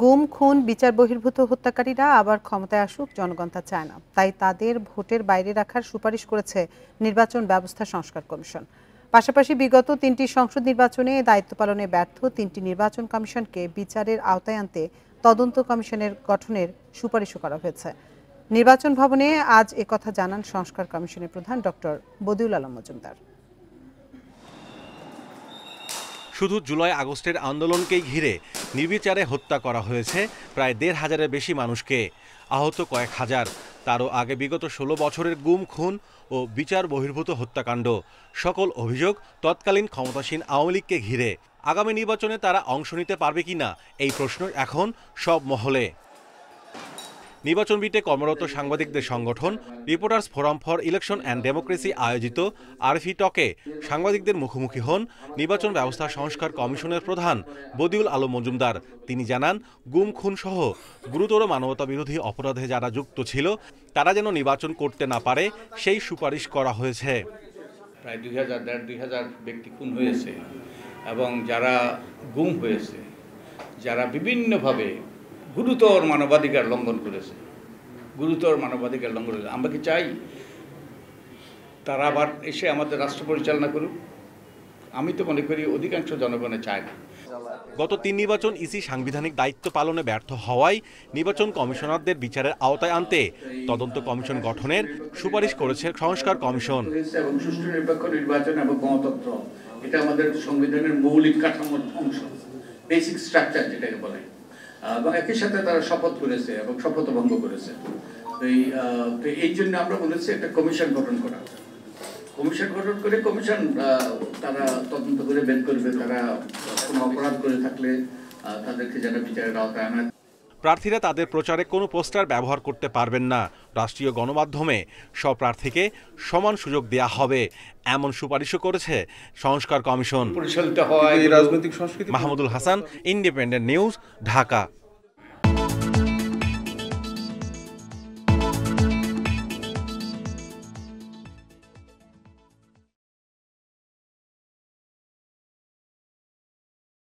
গুম, খুন, বিচার বহির্ভূত হত্যাকারীরা আবার ক্ষমতায় আসুক জনগণ তা চায় না। তাই তাদের ভোটের বাইরে রাখার সুপারিশ করেছে নির্বাচন ব্যবস্থা সংস্কার কমিশন। পাশাপাশি বিগত ৩টি সংসদ নির্বাচনে দায়িত্ব পালনে ব্যর্থ ৩টি নির্বাচন কমিশনকে বিচারের আওতায় আনতে তদন্ত কমিশনের গঠনের সুপারিশও করা হয়েছে। নির্বাচন ভবনে আজ একথা জানান সংস্কার কমিশনের প্রধান ডক্টর বদিউল আলম মজুমদার। শুধু জুলাই আগস্টের আন্দোলনকেই ঘিরে নির্বিচারে হত্যা করা হয়েছে প্রায় ১৫০০-এর বেশি মানুষকে, আহত কয়েক হাজার। তারও আগে বিগত ১৬ বছরের গুম, খুন ও বিচার বহির্ভূত হত্যাকাণ্ড, সকল অভিযোগ তৎকালীন ক্ষমতাসীন আওয়ামী লীগকে ঘিরে। আগামী নির্বাচনে তারা অংশ নিতে পারবে কিনা এই প্রশ্ন এখন সব মহলে। নির্বাচন বিটে কর্মরত সাংবাদিকদের সংগঠন reporters forum for election and democracy আয়োজিত আরএফই টকে সাংবাদিকদের মুখোমুখি হন নির্বাচন ব্যবস্থা সংস্কার কমিশনের প্রধান বদিউল আলম মজুমদার। তিনি জানান, গুম, খুন সহ গুরুতর মানবতাবিরোধী অপরাধে যারা যুক্ত ছিল তারা যেন নির্বাচন করতে না পারে সেই সুপারিশ করা হয়েছে। প্রায় ২,০০০ ব্যক্তি খুন হয়েছে এবং যারা গুম হয়েছে, যারা বিভিন্নভাবে গুরুতর মানবাধিকার লঙ্ঘন করেছে, আমরা কি চাই তারা আবার এসে আমাদের রাষ্ট্র পরিচালনা করুক? আমি তো মনে করি অধিকাংশ জনগণে চায় না। গত ৩ নির্বাচন ইসি সাংবিধানিক দায়িত্ব পালনে ব্যর্থ হওয়ায় নির্বাচন কমিশনারদের বিচারের আওতায় আনতে তদন্ত কমিশন গঠনের সুপারিশ করেছে সংস্কার কমিশন। এবং সুষ্ঠু নিরপেক্ষ নির্বাচন এবং গণতন্ত্র এটা আমাদের সংবিধানের মৌলিক কাঠামোর অংশ, বেসিক স্ট্রাকচার যেটাকে বলে। এবং একই সাথে তারা শপথ করেছে এবং শপথ ভঙ্গ করেছে। তো এই জন্য আমরা বলেছি একটা কমিশন গঠন করা। কমিশন গঠন করে কমিশন তারা তদন্ত করে বের করবে, তারা কোনো অপরাধ করে থাকলে তাদেরকে যেন বিচারের আওতায় আনা। প্রার্থীরা তাদের প্রচারে কোনো পোস্টার ব্যবহার করতে পারবেন না। রাষ্ট্রীয় গণমাধ্যমে সব প্রার্থীকে সমান সুযোগ দেয়া হবে, এমন সুপারিশও করেছে সংস্কার কমিশন। পরিচালিত হয় মাহমুদুল হাসান, ইন্ডিপেন্ডেন্ট নিউজ, ঢাকা।